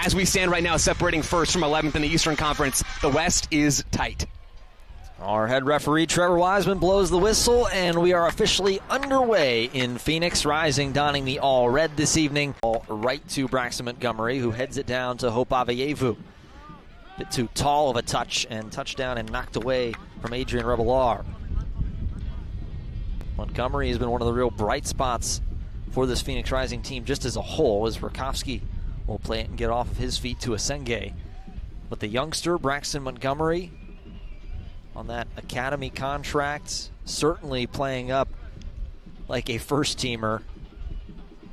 as we stand right now, separating first from 11th in the Eastern Conference. The West is tight. Our head referee, Trevor Wiseman, blows the whistle, and we are officially underway in Phoenix Rising, donning the all-red this evening. Ball right to Braxton Montgomery, who heads it down to Hope Avayevu. Bit too tall of a touch, and touchdown and knocked away from Adrian Revelar. Montgomery has been one of the real bright spots for this Phoenix Rising team just as a whole, as Rakowski will play it and get off of his feet to Asenge. But the youngster, Braxton Montgomery, on that academy contract, certainly playing up like a first-teamer.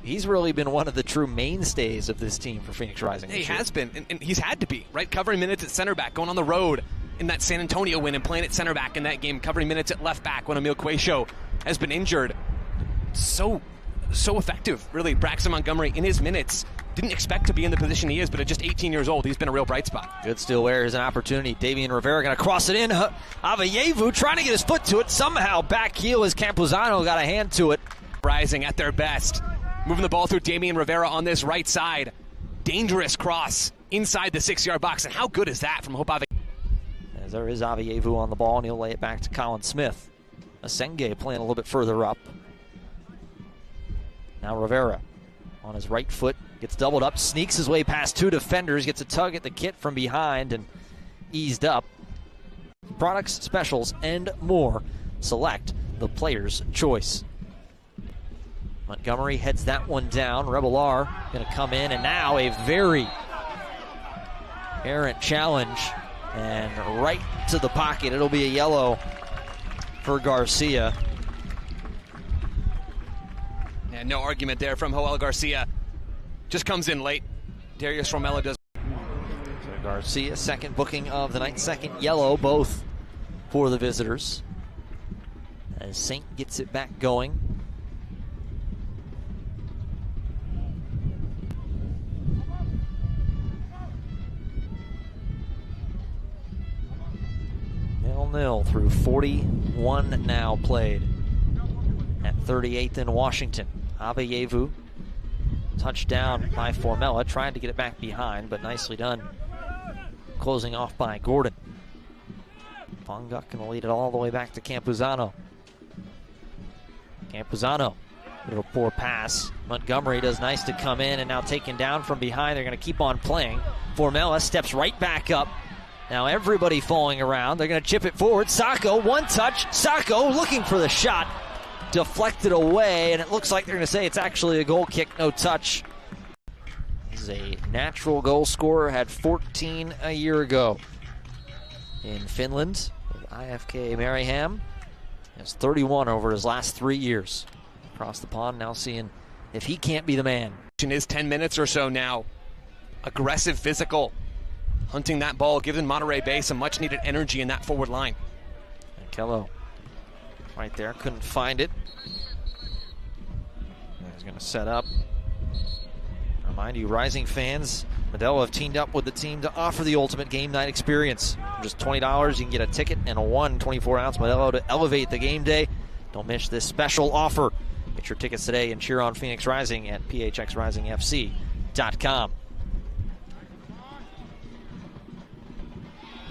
He's really been one of the true mainstays of this team for Phoenix Rising. He has been, and he's had to be, right? Covering minutes at center back, going on the road in that San Antonio win and playing at center back in that game, covering minutes at left back when Emil Cuecho has been injured. So effective, really. Braxton Montgomery in his minutes. Didn't expect to be in the position he is, but at just 18 years old, he's been a real bright spot. Good steal. Here's an opportunity. Davian Rivera going to cross it in. Avayevu trying to get his foot to it. Somehow back heel as Campuzano got a hand to it. Rising at their best. Moving the ball through Damian Rivera on this right side. Dangerous cross inside the 6-yard box. And how good is that from Hope Avayevu? As there is Avayevu on the ball, and he'll lay it back to Colin Smith. Asenge playing a little bit further up. Now Rivera on his right foot. Gets doubled up, sneaks his way past two defenders, gets a tug at the kit from behind and eased up. Products, specials, and more. Select the player's choice. Montgomery heads that one down. Revelar going to come in, and now a very errant challenge. And right to the pocket. It'll be a yellow for Garcia. And no argument there from Joel Garcia. Just comes in late. Darius Romella does. So Garcia, second booking of the night, second yellow, both for the visitors. As Saint gets it back going. Nil-nil through 41 now played. At 38th in Washington. Avayevu. Touchdown by Formella, trying to get it back behind, but nicely done. Closing off by Gordon. Fonguk going to lead it all the way back to Campuzano. Campuzano, little poor pass. Montgomery does nice to come in, and now taken down from behind. They're going to keep on playing. Formella steps right back up. Now everybody falling around. They're going to chip it forward. Sacco, one touch. Sacco looking for the shot. Deflected away, and it looks like they're going to say it's actually a goal kick, no touch. This is a natural goal scorer, had 14 a year ago in Finland with IFK Mariehamn. He has 31 over his last 3 years. Across the pond, now seeing if he can't be the man. Is 10 minutes or so now. Aggressive, physical, hunting that ball, giving Monterey Bay some much-needed energy in that forward line. And Kello right there, couldn't find it. He's going to set up. Remind you, Rising fans, Modelo have teamed up with the team to offer the ultimate game night experience. For just $20, you can get a ticket and a 24-ounce Modelo to elevate the game day. Don't miss this special offer. Get your tickets today and cheer on Phoenix Rising at phxrisingfc.com.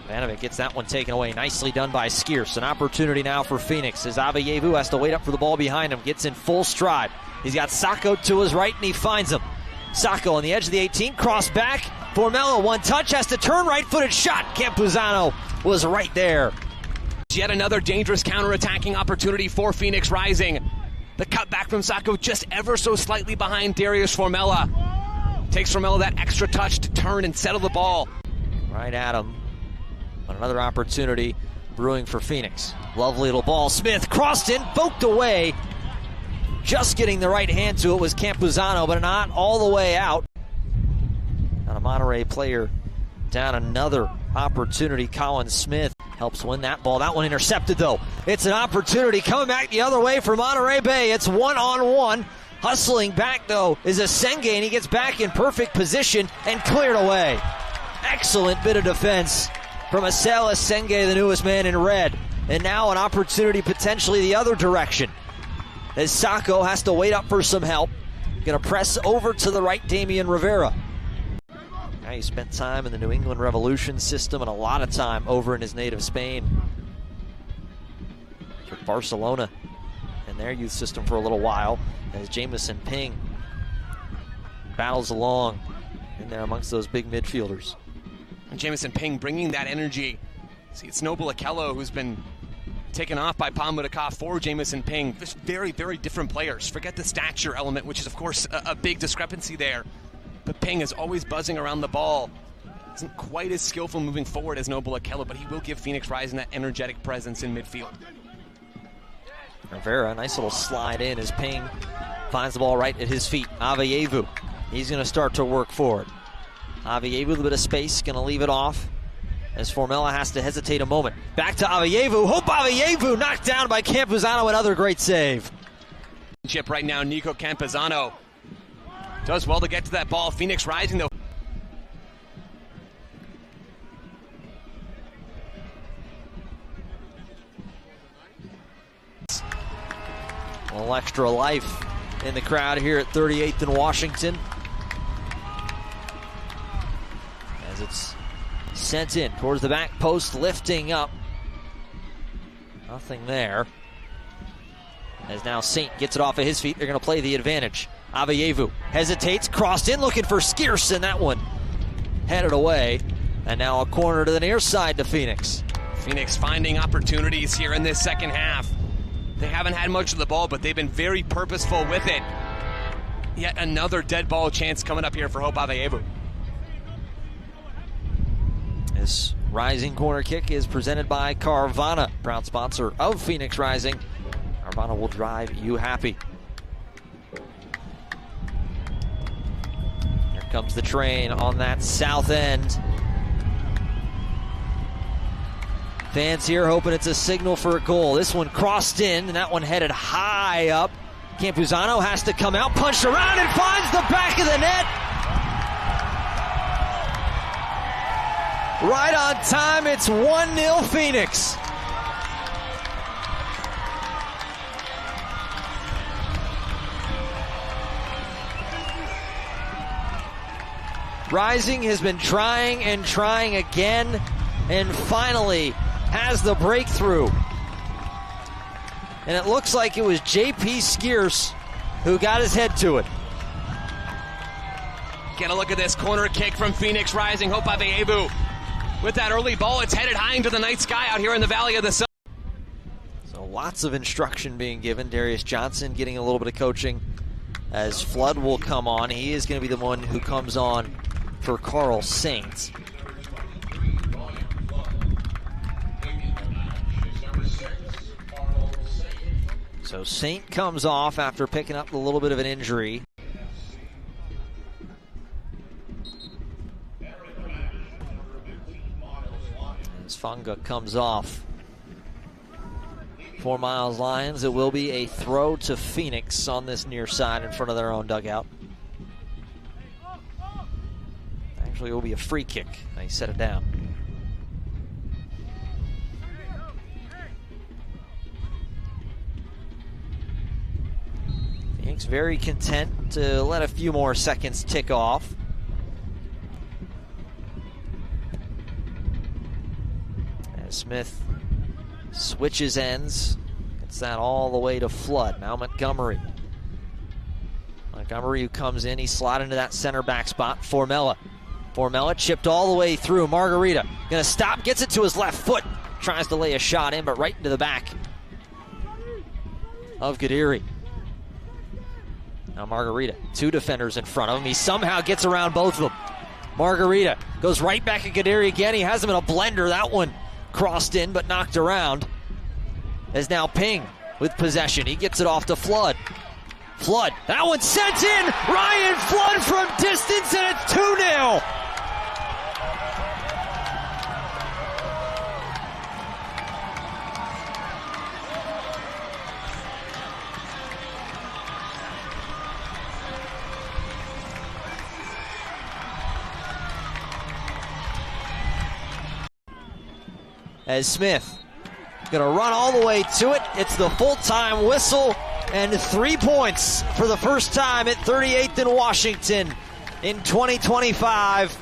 Vanovic gets that one taken away. Nicely done by Skierce. An opportunity now for Phoenix as Avayevu has to wait up for the ball behind him. Gets in full stride. He's got Sacco to his right, and he finds him. Sacco on the edge of the 18, cross back. Formella, one touch, has to turn, right-footed shot. Campuzano was right there. Yet another dangerous counter-attacking opportunity for Phoenix Rising. The cutback from Sacco just ever so slightly behind Darius Formella. Takes Formella that extra touch to turn and settle the ball. Right at him. Another opportunity brewing for Phoenix. Lovely little ball. Smith crossed in, poked away. Just getting the right hand to it was Campuzano, but not all the way out. And a Monterey player down. Another opportunity. Colin Smith helps win that ball. That one intercepted, though. It's an opportunity coming back the other way for Monterey Bay. It's one-on-one. Hustling back, though, is Asenge, and he gets back in perfect position and cleared away. Excellent bit of defense from Asel Asenge, the newest man in red. And now an opportunity potentially the other direction, as Sacco has to wait up for some help. Going to press over to the right, Damian Rivera. Now he spent time in the New England Revolution system and a lot of time over in his native Spain for Barcelona and their youth system for a little while, as Jamison Ping battles along in there amongst those big midfielders. And Jamison Ping bringing that energy. See, it's Noble Okello who's been taken off by Pamudakov for Jamison Ping. Just very, very different players. Forget the stature element, which is, of course, a big discrepancy there. But Ping is always buzzing around the ball. Isn't quite as skillful moving forward as Noble Okello, but he will give Phoenix Rising that energetic presence in midfield. Rivera, nice little slide in as Ping finds the ball right at his feet. Aveyevu, he's going to start to work forward. Aveyevu with a bit of space, going to leave it off as Formella has to hesitate a moment. Back to Aveyevu. Hope Aveyevu knocked down by Campuzano, another great save. Chip right now, Nico Campuzano does well to get to that ball. Phoenix Rising, though. A little extra life in the crowd here at 38th and Washington, as it's sent in towards the back post, lifting up. Nothing there. As now Saint gets it off of his feet. They're going to play the advantage. Aveyevu hesitates, crossed in, looking for Skierson. That one headed away. And now a corner to the near side to Phoenix. Phoenix finding opportunities here in this second half. They haven't had much of the ball, but they've been very purposeful with it. Yet another dead ball chance coming up here for Hope Aveyevu. This Rising corner kick is presented by Carvana, proud sponsor of Phoenix Rising. Carvana will drive you happy. Here comes the train on that south end. Fans here hoping it's a signal for a goal. This one crossed in, and that one headed high up. Campuzano has to come out, punch around, and finds the back of the net. Right on time, it's 1-0 Phoenix. Rising has been trying and trying again, and finally has the breakthrough. And it looks like it was J.P. Skierson who got his head to it. Get a look at this corner kick from Phoenix Rising. Hope Aveyevu with that early ball. It's headed high into the night sky out here in the Valley of the Sun. So lots of instruction being given. Darius Johnson getting a little bit of coaching as Flood will come on. He is going to be the one who comes on for Carl Saint. So Saint comes off after picking up a little bit of an injury. As Funga comes off for Miles Lions, it will be a throw to Phoenix on this near side in front of their own dugout. Actually, it will be a free kick. They set it down. Phoenix very content to let a few more seconds tick off. As Smith switches ends, gets that all the way to Flood. Now Montgomery. Montgomery who comes in, he slid into that center back spot. Formella chipped all the way through. Margarita gonna stop, gets it to his left foot. Tries to lay a shot in, but right into the back of Gadiri. Now Margarita, two defenders in front of him. He somehow gets around both of them. Margarita goes right back at Gadiri again. He has him in a blender. That one crossed in but knocked around. As now Ping with possession. He gets it off to Flood. Flood, that one sent in. Ryan Flood from distance, and it's 2-0. As Smith gonna run all the way to it. It's the full-time whistle, and 3 points for the first time at 38th and Washington in 2025.